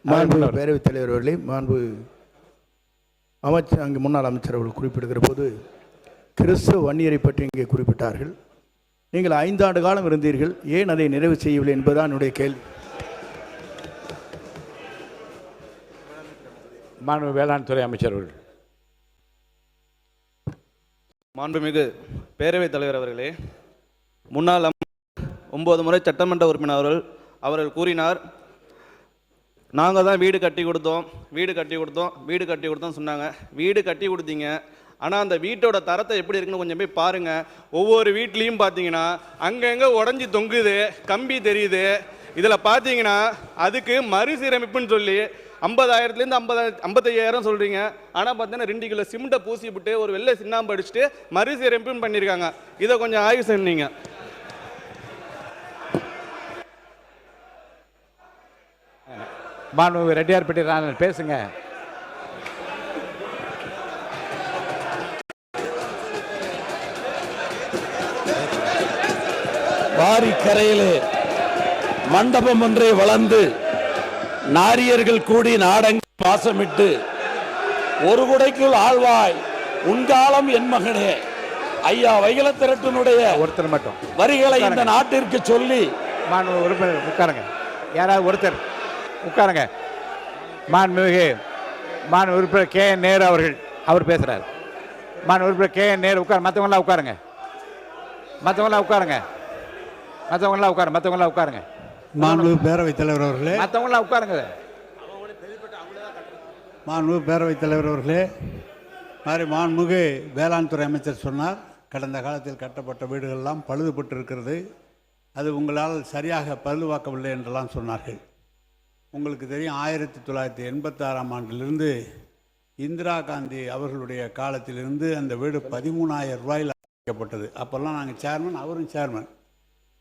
மாண்பு பேரவைத் தலைவர் அவர்களே, மாண்பு அங்கே முன்னாள் அமைச்சர் அவர்கள் குறிப்பிடுகிற போது கிறிஸ்தவ வன்னியரை பற்றி இங்கே குறிப்பிட்டார்கள். நீங்கள் 5 ஆண்டு காலம் இருந்தீர்கள், ஏன் அதை நிறைவு செய்யவில்லை என்பதுதான் என்னுடைய கேள்வி. மாண்பு வேளாண் துறை அமைச்சர் அவர்கள். மாண்புமிகு பேரவைத் தலைவர் அவர்களே, முன்னாள் 9 முறை சட்டமன்ற உறுப்பினர் அவர்கள் கூறினார், நாங்கள் தான் வீடு கட்டி கொடுத்தோம் சொன்னாங்க. வீடு கட்டி கொடுத்தீங்க, ஆனால் அந்த வீட்டோட தரத்தை எப்படி இருக்குன்னு கொஞ்சம் போய் பாருங்கள். ஒவ்வொரு வீட்லேயும் பார்த்தீங்கன்னா அங்கங்கே உடஞ்சி தொங்குது, கம்பி தெரியுது. இதில் பார்த்தீங்கன்னா அதுக்கு மறுசீரமைப்புன்னு சொல்லி 50,000லேருந்து 55,000 சொல்கிறீங்க. ஆனால் பார்த்தீங்கன்னா 2 கிலோ சிமெண்ட்டை பூசி விட்டு ஒரு வெள்ளை சின்னாம்பு அடிச்சுட்டு மறுசீரமைப்புன்னு பண்ணியிருக்காங்க. இதை கொஞ்சம் ஆய்வு செஞ்சீங்க. மாண்பு ரெட்டியார்பட்டி ராணன் பேசுங்க. வாரிக்கரையிலே மண்டபம் ஒன்றை வளர்ந்து நாரியர்கள் கூடி நாடங்க வாசமிட்டு ஒரு குடைக்குள் ஆழ்வாய் உன்காலம் என் மகனே ஐயா வைகலத்திரட்டினுடைய ஒருத்தர் மட்டும் வரிகளை இந்த நாட்டிற்கு சொல்லி மாண்பு உறுப்பினர் உட்காருங்க. யாராவது ஒருத்தர் உட்காருங்க. மாண்புமிகு மாண்பு உறுப்பினர் கே என் நேரு அவர் பேசுறாரு. மாண்பு உறுப்பினர் கே என் நேரு உட்காரு. மற்றவங்களாம் உட்காருங்க. மற்றவங்களாம் உட்காருங்க. மாண்பு பேரவைத் தலைவர் அவர்களே, மற்றவங்களாம் உட்காருங்க. மாண்பு பேரவைத் தலைவர் அவர்களே, மாண்புமிகு வேளாண் துறை அமைச்சர் சொன்னார், கடந்த காலத்தில் கட்டப்பட்ட வீடுகளெல்லாம் பழுதுபட்டு இருக்கிறது, அது உங்களால் சரியாக பழுதுவாக்கவில்லை என்றெல்லாம் சொன்னார்கள். உங்களுக்கு தெரியும், 1986ஆம் ஆண்டிலிருந்து இந்திரா காந்தி அவர்களுடைய காலத்திலிருந்து அந்த வீடு 13,000 ரூபாயில் அமைக்கப்பட்டது. அப்போல்லாம் நாங்கள் சேர்மன், அவரும் சேர்மன்,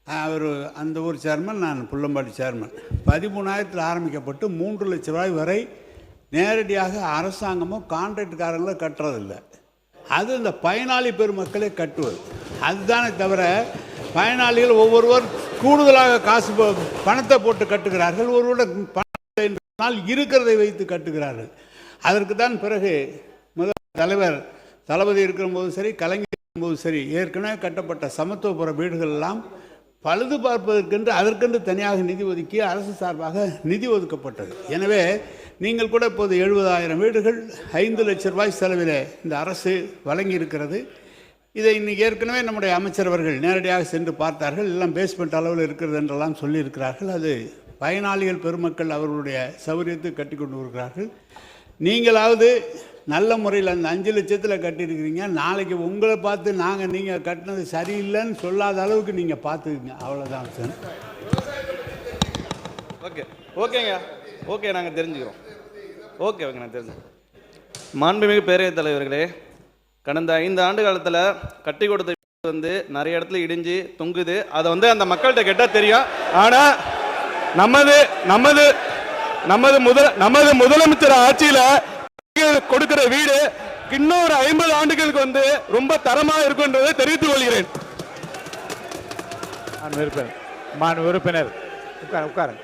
அவர் அந்த ஊர் சேர்மன், நான் புள்ளம்பாடி சேர்மன். 13,000 ஆரம்பிக்கப்பட்டு 3 லட்சம் ரூபாய் வரை நேரடியாக அரசாங்கமும் கான்ட்ராக்டுக்காரங்களோ கட்டுறதில்லை. அது இந்த பயனாளி பெருமக்களே கட்டுவது. அதுதானே தவிர பயனாளிகள் ஒவ்வொருவர் கூடுதலாக காசு பணத்தை போட்டு கட்டுகிறார்கள், ஒருவர் பணம் என்றால் இருக்கிறதை வைத்து கட்டுகிறார்கள். அதற்கு தான் பிறகு முதல் தலைவர் தளபதி இருக்கிற போதும் சரி, கலைஞர் இருக்கும்போதும் சரி, ஏற்கனவே கட்டப்பட்ட சமத்துவபுர வீடுகள் எல்லாம் பழுது பார்ப்பதற்கென்று அதற்கென்று தனியாக நிதி ஒதுக்கி அரசு சார்பாக நிதி ஒதுக்கப்பட்டது. எனவே நீங்கள் கூட இப்போது 70,000 வீடுகள் 5 லட்சம் ரூபாய் செலவில் இந்த அரசு வழங்கி இருக்கிறது. இதை இன்றைக்கி ஏற்கனவே நம்முடைய அமைச்சர் அவர்கள் நேரடியாக சென்று பார்த்தார்கள். எல்லாம் பேஸ்மெண்ட் அளவில் இருக்கிறது என்றெல்லாம் சொல்லியிருக்கிறார்கள். அது பயனாளிகள் பெருமக்கள் அவர்களுடைய சௌகரியத்தை கட்டி கொண்டு வருகிறார்கள். நீங்களாவது நல்ல முறையில் அந்த 5 லட்சத்தில் கட்டியிருக்கிறீங்க. நாளைக்கு உங்களை பார்த்து நீங்கள் கட்டினது சரியில்லைன்னு சொல்லாத அளவுக்கு நீங்கள் பார்த்துக்குங்க. அவ்வளோதான் சார். ஓகே நாங்கள் தெரிஞ்சுக்கிறோம். நாங்கள் தெரிஞ்சுக்கிறோம். மாண்புமிகு பேரவைத் தலைவர்களே, கடந்த 5 ஆண்டு காலத்தில் கட்டி கொடுத்த வந்து நிறைய இடத்துல இடிஞ்சு தொங்குது. அதை அந்த மக்கள்கிட்ட கேட்டால் தெரியும். ஆனால் நமது முதலமைச்சர் ஆட்சியில் கொடுக்கிற வீடு இன்னொரு 50 ஆண்டுகளுக்கு ரொம்ப தரமா இருக்குன்றதை தெரிவித்துக் கொள்கிறேன். மாண்பு உறுப்பினர் உட்காரு.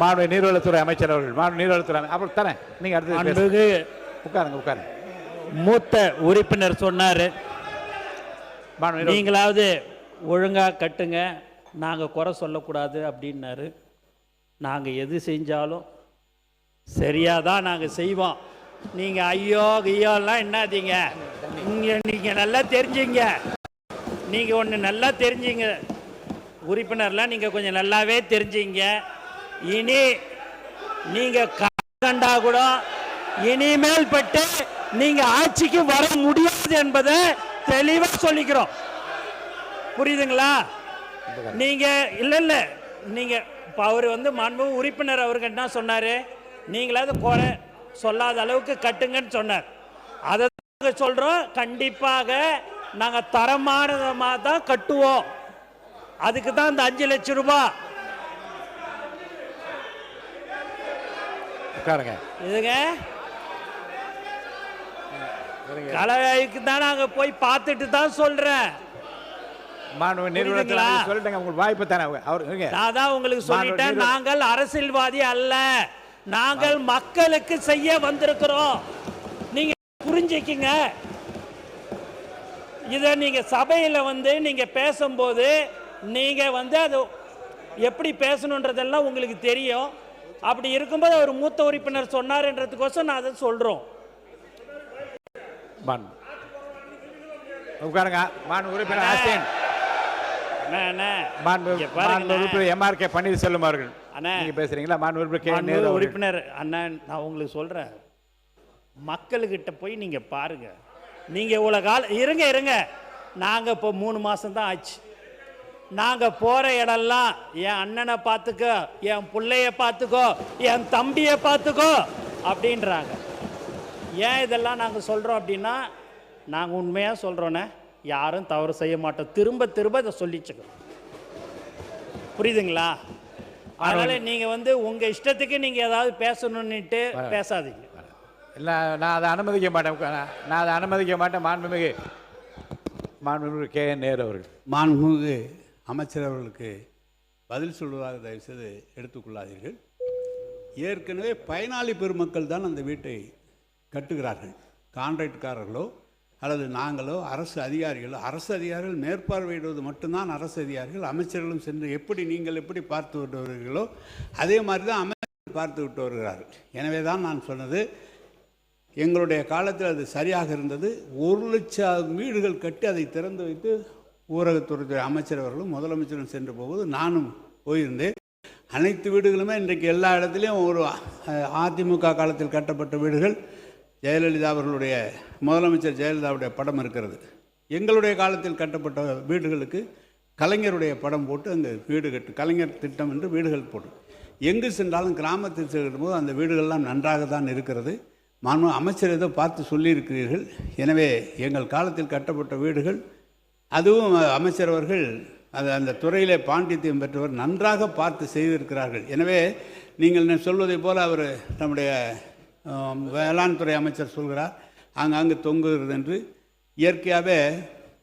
மாண்பு நீர்வளத்துறை அமைச்சர் அவர்கள். அப்புறம் தரேன், நீங்க அடுத்து உட்காருங்க. மூத்த உறுப்பினர் சொன்னார், நீங்களாவது ஒழுங்காக கட்டுங்க, நாங்கள் குறை சொல்லக்கூடாது அப்படின்னாரு. நாங்கள் எது செஞ்சாலும் சரியாக தான் நாங்கள் செய்வோம். நீங்கள் ஐயோலாம் என்னாதீங்க. நீங்கள் நல்லா தெரிஞ்சுங்க. நீங்கள் ஒன்று நல்லா தெரிஞ்சுங்க உறுப்பினர்லாம், நீங்கள் கொஞ்சம் நல்லாவே தெரிஞ்சுங்க. இனி நீங்கள் கண்டா கூட இனிமேல் பட்டு நீங்கள் ஆட்சிக்கு வர முடியாது என்பதை தெளிவாக சொல்லிக்கிறோம். புரியுதுங்களா? நீங்கள் இல்லை நீங்கள் இப்போ அவர் மாண்பு உறுப்பினர் அவருக்கு என்ன சொன்னார், நீங்களாவது குறை சொல்லாத அளவுக்கு கட்டுங்கன்னு சொன்னார். அதை நாங்கள் சொல்கிறோம். கண்டிப்பாக நாங்கள் தரமானதாக தான் கட்டுவோம். அதுக்கு தான் இந்த 5 லட்சம் ரூபாய். இதுங்க கலைக்கு தான் நாங்கள் போய் பார்த்துட்டு தான் சொல்கிறேன். மாண்பு நிறுவனத்தில் புரியுதுங்களா? சொல்லிட்டேங்க, உங்களுக்கு வாய்ப்பு தானே அவர் இருங்க. நான் தான் உங்களுக்கு சொல்லிட்டேன், நாங்கள் அரசியல்வாதி அல்ல, நாங்கள் மக்களுக்கு செய்ய வந்திருக்கிறோம். நீங்க புரிஞ்சுக்கிங்க. இதை நீங்க சபையில் நீங்க பேசும்போது நீங்க அது எப்படி பேசணுன்றதெல்லாம் உங்களுக்கு தெரியும். அப்படி இருக்கும்போது ஒரு மூத்த உறுப்பினர் சொன்னார்ன்றதுக்கோசம் நான் அதை சொல்றோம். உட்காருங்க. மாண்பு உறுப்பினர் ஆஸ்டின், மாண்பு உறுப்பினர் எம்ஆர்கே பன்னீர்செல்வம் அவர்கள் நீங்க பேசுறீங்களா? மாண்பு உறுப்பினர் உறுப்பினர் அண்ணன், நான் உங்களுக்கு சொல்றேன், மக்கள்கிட்ட போய் நீங்க பாருங்க. நீங்க இவ்வளவு காலம் இருங்க. நாங்க இப்போ 3 மாசம் தான் ஆச்சு. நாங்க போற இடம்லாம் என் அண்ணனை பார்த்துக்கோ, என் பிள்ளைய பார்த்துக்கோ, என் தம்பியை பார்த்துக்கோ அப்படின்றாங்க. ஏன் இதெல்லாம் நாங்கள் சொல்கிறோம் அப்படின்னா, நாங்கள் உண்மையாக சொல்கிறோன்னே, யாரும் தவறு செய்ய மாட்டோம். திரும்ப திரும்ப இதை சொல்லிச்சுக்கிறோம். புரியுதுங்களா? அதனால் நீங்கள் உங்கள் இஷ்டத்துக்கு நீங்கள் ஏதாவது பேசணுன்னுட்டு பேசாதீங்க. இல்லை, நான் அதை அனுமதிக்க மாட்டேன். மாண்புமிகு கே என் நேரு அவர்கள். மாண்புமிகு அமைச்சர் அவர்களுக்கு பதில் சொல்வதாக தயவுசெய்து எடுத்துக்கொள்ளாதீர்கள். ஏற்கனவே பயனாளி பெருமக்கள் தான் அந்த வீட்டை கட்டுகிறார்கள். கான்ட்ராக்ட்காரர்களோ அல்லது நாங்களோ அரசு அதிகாரிகள் மேற்பார்வையிடுவது மட்டும்தான் அரசு அதிகாரிகள். அமைச்சர்களும் சென்று நீங்கள் எப்படி பார்த்து விட்டு வருகிறீர்களோ அதே மாதிரி தான் அமைச்சர்கள் பார்த்து விட்டு வருகிறார்கள். எனவே தான் நான் சொன்னது, எங்களுடைய காலத்தில் அது சரியாக இருந்தது. 1 லட்சம் வீடுகள் கட்டி அதை திறந்து வைத்து ஊரகத்துறை அமைச்சர் அவர்களும் முதலமைச்சரும் சென்று போகும்போது நானும் போயிருந்தேன். அனைத்து வீடுகளுமே இன்றைக்கு எல்லா இடத்துலையும் ஒரு அதிமுக காலத்தில் கட்டப்பட்ட வீடுகள், ஜெயலலிதா அவர்களுடைய முதலமைச்சர் ஜெயலலிதாவுடைய படம் இருக்கிறது. எங்களுடைய காலத்தில் கட்டப்பட்ட வீடுகளுக்கு கலைஞருடைய படம் போட்டு அந்த வீடு கலைஞர் திட்டம் என்று வீடுகள் போட்டு எங்கு சென்றாலும் கிராமத்தில் செல்லும்போது அந்த வீடுகள்லாம் நன்றாக தான் இருக்கிறது. மாண்பு அமைச்சர் ஏதோ பார்த்து சொல்லியிருக்கிறீர்கள். எனவே எங்கள் காலத்தில் கட்டப்பட்ட வீடுகள், அதுவும் அமைச்சர் அவர்கள் அந்த துறையிலே பாண்டித்தியம் பெற்றவர், நன்றாக பார்த்து செய்திருக்கிறார்கள். எனவே நீங்கள் சொல்வதை போல் அவர் நம்முடைய வேளாண் துறை அமைச்சர் சொல்கிறார் ஆங்காங்கு தொங்குகிறது என்று. இயற்கையாகவே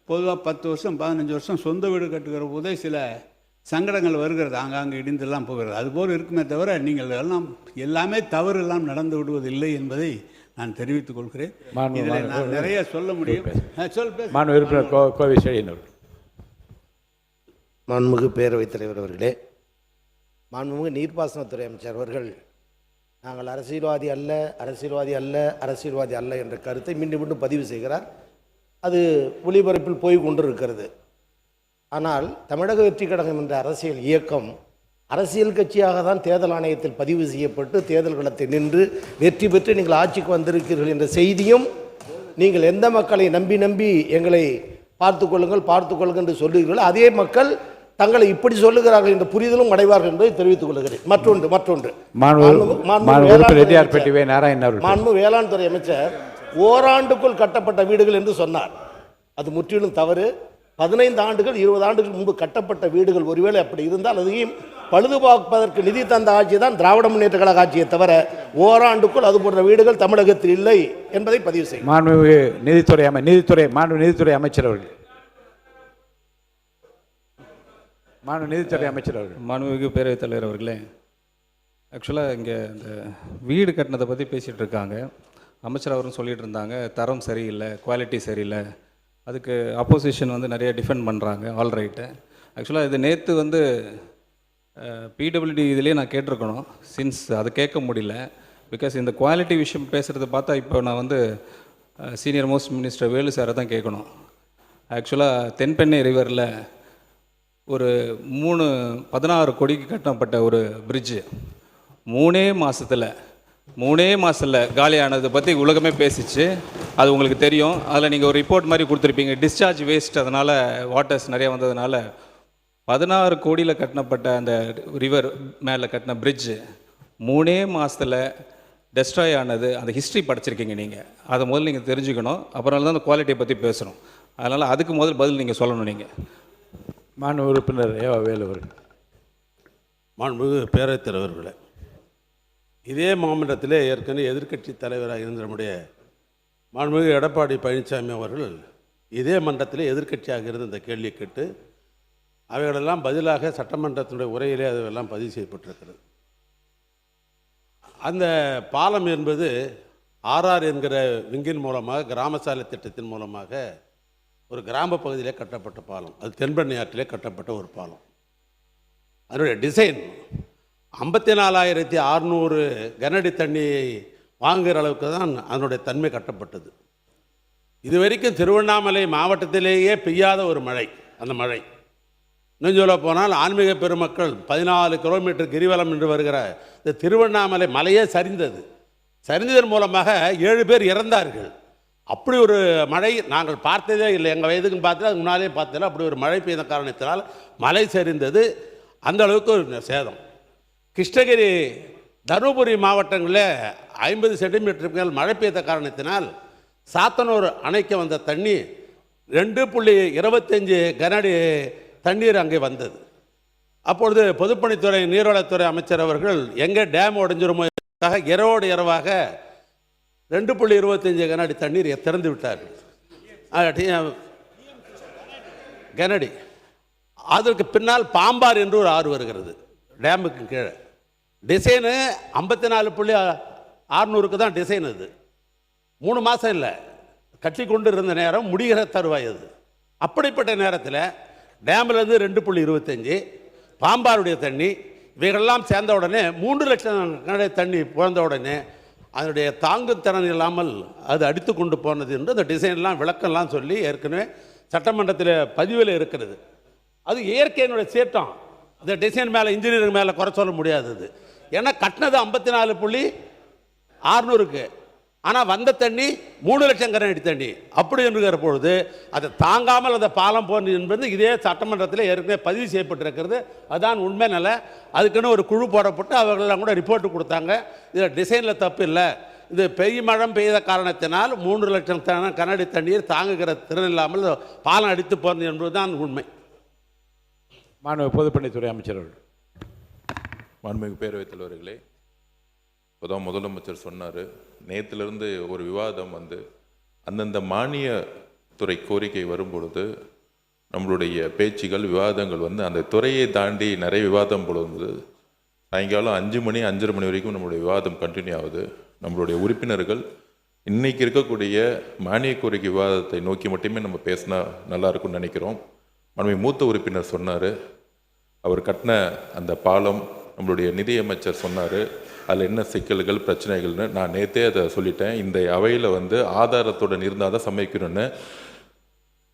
பொதுவாக 10 வருஷம் 15 வருஷம் சொந்த வீடு கட்டுகிற போதே சில சங்கடங்கள் வருகிறது, ஆங்காங்கு இடிந்தெல்லாம் போகிறது. அதுபோல் இருக்குமே தவிர நீங்கள் எல்லாமே தவறு எல்லாம் நடந்து விடுவதில்லை என்பதை நான் தெரிவித்துக் கொள்கிறேன். இதில் நான் நிறைய சொல்ல முடியும். மாண்புமிகு பேரவைத் தலைவர் அவர்களே, மாண்புமிகு நீர்ப்பாசனத்துறை அமைச்சர் அவர்கள் நாங்கள் அரசியல்வாதி அல்ல என்ற கருத்தை மீண்டும் மீண்டும் பதிவு செய்கிறார். அது ஒளிபரப்பில் போய் கொண்டிருக்கிறது. ஆனால் தமிழக வெற்றி கழகம் என்ற அரசியல் இயக்கம் அரசியல் கட்சியாக தான் தேர்தல் ஆணையத்தில் பதிவு செய்யப்பட்டு தேர்தல் களத்தில் நின்று வெற்றி பெற்று நீங்கள் ஆட்சிக்கு வந்திருக்கிறீர்கள் என்ற செய்தியும், நீங்கள் எந்த மக்களை நம்பி எங்களை பார்த்து கொள்ளுங்கள் என்று சொல்லுகிறீர்கள், அதே மக்கள் தங்களை இப்படி சொல்லுகிறார்கள் என்ற புரிதலும் அடைவார்கள் என்பதை தெரிவித்துக் கொள்கிறேன். மற்றொன்று மாண்பு வேளாண் துறை அமைச்சர் ஓராண்டுக்குள் கட்டப்பட்ட வீடுகள் என்று சொன்னார். அது முற்றிலும் தவறு. 15 ஆண்டுகள் 20 ஆண்டுகள் முன்பு கட்டப்பட்ட வீடுகள் ஒருவேளை அப்படி இருந்தால் அதையும் பழுதுபார்ப்பதற்கு நிதி தந்த ஆட்சி தான் திராவிட முன்னேற்ற கழக ஆட்சியை தவிர ஓராண்டுக்குள் அது போன்ற வீடுகள் தமிழகத்தில் இல்லை என்பதை பதிவு செய்யும். மாண்புமிகு நீதித்துறை அமைச்சர் அவர்கள். மாண்புமிகு பேரவைத் தலைவர் அவர்களே, ஆக்சுவலாக இங்கே இந்த வீடு கட்டினதை பற்றி பேசிகிட்டு இருக்காங்க. அமைச்சர் அவரும் சொல்லிகிட்டு இருந்தாங்க, தரம் சரியில்லை, குவாலிட்டி சரியில்லை, அதுக்கு அப்போசிஷன் நிறைய டிஃபெண்ட் பண்ணுறாங்க. ஆல்ரைட்டு. ஆக்சுவலாக இது நேற்று பிடபிள்யூடி இதிலே நான் கேட்டிருக்கணும். சின்ஸ் அதை கேட்க முடியல. பிகாஸ் இந்த குவாலிட்டி விஷயம் பேசுகிறத பார்த்தா இப்போ நான் சீனியர் மோஸ்ட் மினிஸ்டர் வேலு சாரை தான் கேட்கணும். ஆக்சுவலாக தென்பெண்ணை ரிவரில் ஒரு 16 கோடிக்கு கட்டப்பட்ட ஒரு பிரிட்ஜு 3 மாதத்தில் காலியானதை பற்றி உலகமே பேசிச்சு. அது உங்களுக்கு தெரியும். அதில் நீங்கள் ஒரு ரிப்போர்ட் மாதிரி கொடுத்துருப்பீங்க. டிஸ்சார்ஜ் வேஸ்ட், அதனால் வாட்டர்ஸ் நிறையா வந்ததுனால 16 கோடியில் கட்டப்பட்ட அந்த ரிவர் மேலே கட்டின பிரிட்ஜு 3 மாதத்தில் டெஸ்ட்ராய் ஆனது. அந்த ஹிஸ்ட்ரி படிச்சிருக்கீங்க நீங்கள். அதை முதல்ல நீங்கள் தெரிஞ்சுக்கணும். அப்புறம் தான் அந்த குவாலிட்டியை பற்றி பேசணும். அதனால் அதுக்கு முதல் பதில் நீங்கள் சொல்லணும். நீங்கள் மாண்பு உறுப்பினர் ஏவா வேலு அவர்கள். மாண்புமிகு பேரவைத் தலைவர்களே, இதே மாமன்றத்திலே ஏற்கனவே எதிர்க்கட்சி தலைவராக இருந்த நம்முடைய மாண்புமிகு எடப்பாடி பழனிசாமி அவர்கள் இதே மன்றத்திலே எதிர்க்கட்சியாக இருந்த இந்த கேள்வியை கேட்டு அவைகளெல்லாம் பதிலாக சட்டமன்றத்தினுடைய உரையிலே அதுவெல்லாம் பதிவு செய்யப்பட்டிருக்கிறது. அந்த பாலம் என்பது ஆர்ஆர் என்கிற விங்கின் மூலமாக கிராம சாலை திட்டத்தின் மூலமாக ஒரு கிராம பகுதியிலே கட்டப்பட்ட பாலம். அது தென்பெண்ணை ஆற்றிலே கட்டப்பட்ட ஒரு பாலம். அதனுடைய டிசைன் 54,600 கனஅடி தண்ணியை வாங்குகிற அளவுக்கு தான் அதனுடைய தன்மை கட்டப்பட்டது. இதுவரைக்கும் திருவண்ணாமலை மாவட்டத்திலேயே பெய்யாத ஒரு மழை. அந்த மழை இன்னும் சொல்ல போனால் ஆன்மீக பெருமக்கள் 14 கிலோமீட்டர் கிரிவலம் என்று வருகிற இந்த திருவண்ணாமலை மலையே சரிந்தது. சரிந்ததன் மூலமாக 7 பேர் இறந்தார்கள். அப்படி ஒரு மழை நாங்கள் பார்த்ததே இல்லை. எங்கள் வயதுக்கு பார்த்தது அது முன்னாலே பார்த்ததில்லை. அப்படி ஒரு மழை பெய்த காரணத்தினால் மலை சரிந்தது. அந்த அளவுக்கு ஒரு சேதம். கிருஷ்ணகிரி தருமபுரி மாவட்டங்களில் 50 சென்டிமீட்டருக்கு மேல் மழை பெய்த காரணத்தினால் சாத்தனூர் அணைக்கு வந்த தண்ணி 2.25 கனஅடி தண்ணீர் அங்கே வந்தது. அப்பொழுது பொதுப்பணித்துறை நீர்வளத்துறை அமைச்சர் அவர்கள் எங்கே டேம் உடைஞ்சிருமோ இரவோடு இரவாக 2.25 கனஅடி தண்ணீர் திறந்து விட்டார்கள். கனஅடி. அதற்கு பின்னால் பாம்பார் என்று ஒரு ஆறு வருகிறது டேமுக்கு கீழே. டிசைனு 54,600 தான் டிசைன். அது 3 மாதம் இல்லை, கட்டி கொண்டு இருந்த நேரம் முடிகிற தருவாய். அது அப்படிப்பட்ட நேரத்தில் டேமிலேருந்து 2.25 பாம்பாருடைய தண்ணி இவைகளெல்லாம் சேர்ந்த உடனே 3 லட்சம் கனஅடி தண்ணி புழந்த உடனே அதனுடைய தாங்கும் திறன் இல்லாமல் அது அடித்து கொண்டு போனது என்று அந்த டிசைன்லாம் விளக்கம்லாம் சொல்லி ஏற்கனவே சட்டமன்றத்தில் பதிவில் இருக்கிறது. அது இயற்கையினுடைய சீற்றம். அந்த டிசைன் மேலே இன்ஜினியரிங் மேலே குறை சொல்ல முடியாதது. ஏன்னா கட்டினது 54,600க்கு, ஆனால் வந்த தண்ணி 3 லட்சம் கனஅடி தண்ணி. அப்படி என்கிற பொழுது அதை தாங்காமல் அந்த பாலம் போன்று என்பது இதே சட்டமன்றத்தில் ஏற்கனவே பதிவு செய்யப்பட்டிருக்கிறது. அதுதான் உண்மை நிலை. அதுக்குன்னு ஒரு குழு போடப்பட்டு அவர்களெல்லாம் கூட ரிப்போர்ட் கொடுத்தாங்க. இதில் டிசைனில் தப்பு இல்லை, இது மழை பெய்த காரணத்தினால் 3 லட்சம் கனஅடி தண்ணீர் தாங்குகிற திறன் இல்லாமல் பாலம் அடித்து போனது என்பதுதான் உண்மை. மாண்பு பொதுப்பணித்துறை அமைச்சர் அவர்கள். மாண்புமிகு பேரவைத் தலைவர்களே, இப்போதான் முதலமைச்சர் சொன்னார், நேற்றிலிருந்து ஒரு விவாதம் அந்தந்த மானிய துறை கோரிக்கை வரும்பொழுது நம்மளுடைய பேச்சுகள் விவாதங்கள் அந்த துறையை தாண்டி நிறைய விவாதம் பொழுது சாயங்காலம் 5 மணி 5:30 மணி வரைக்கும் நம்மளுடைய விவாதம் கண்டினியூ ஆகுது. நம்மளுடைய உறுப்பினர்கள் இன்றைக்கி இருக்கக்கூடிய மானிய கோரிக்கை விவாதத்தை நோக்கி மட்டுமே நம்ம பேசினா நல்லா இருக்கும்னு நினைக்கிறோம். மாண்புமிகு மூத்த உறுப்பினர் சொன்னார், அவர் கட்டின அந்த பாலம் நம்மளுடைய நிதியமைச்சர் சொன்னார் அதில் என்ன சிக்கல்கள் பிரச்சனைகள்னு. நான் நேற்றே அதை சொல்லிட்டேன். இந்த அவையில் ஆதாரத்துடன் இருந்தால் தான் சமைக்கணும்னு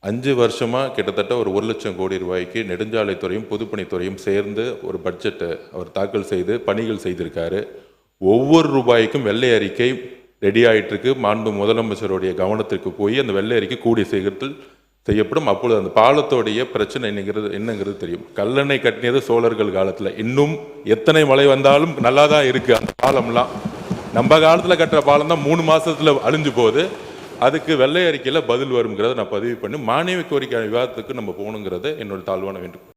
5 வருஷமாக கிட்டத்தட்ட ஒரு 1 லட்சம் கோடி ரூபாய்க்கு நெடுஞ்சாலைத்துறையும் பொதுப்பணித்துறையும் சேர்ந்து ஒரு பட்ஜெட்டை அவர் தாக்கல் செய்து பணிகள் செய்திருக்காரு. ஒவ்வொரு ரூபாய்க்கும் வெள்ளை அறிக்கை ரெடி ஆகிட்டுருக்கு. மாண்பு முதலமைச்சருடைய கவனத்திற்கு போய் அந்த வெள்ளை அறிக்கை கூடிய சீக்கிரத்தில் செய்யப்படும். அப்பொழுது அந்த பாலத்தோடைய பிரச்சனை என்னங்கிறது தெரியும். கல்லணை கட்டினது சோழர்கள் காலத்தில், இன்னும் எத்தனை மழை வந்தாலும் நல்லா தான் இருக்குது அந்த பாலம்லாம். நம்ம காலத்தில் கட்டுற பாலம் தான் 3 மாதத்தில் அழிஞ்சு போகுது. அதுக்கு வெள்ளை அறிக்கையில் பதில் வருங்கிறத நான் பதிவு பண்ணி மானிய கோரிக்கை விவாதத்துக்கு நம்ம போகணுங்கிறது என்னோட தாழ்வான வேண்டுகோள்.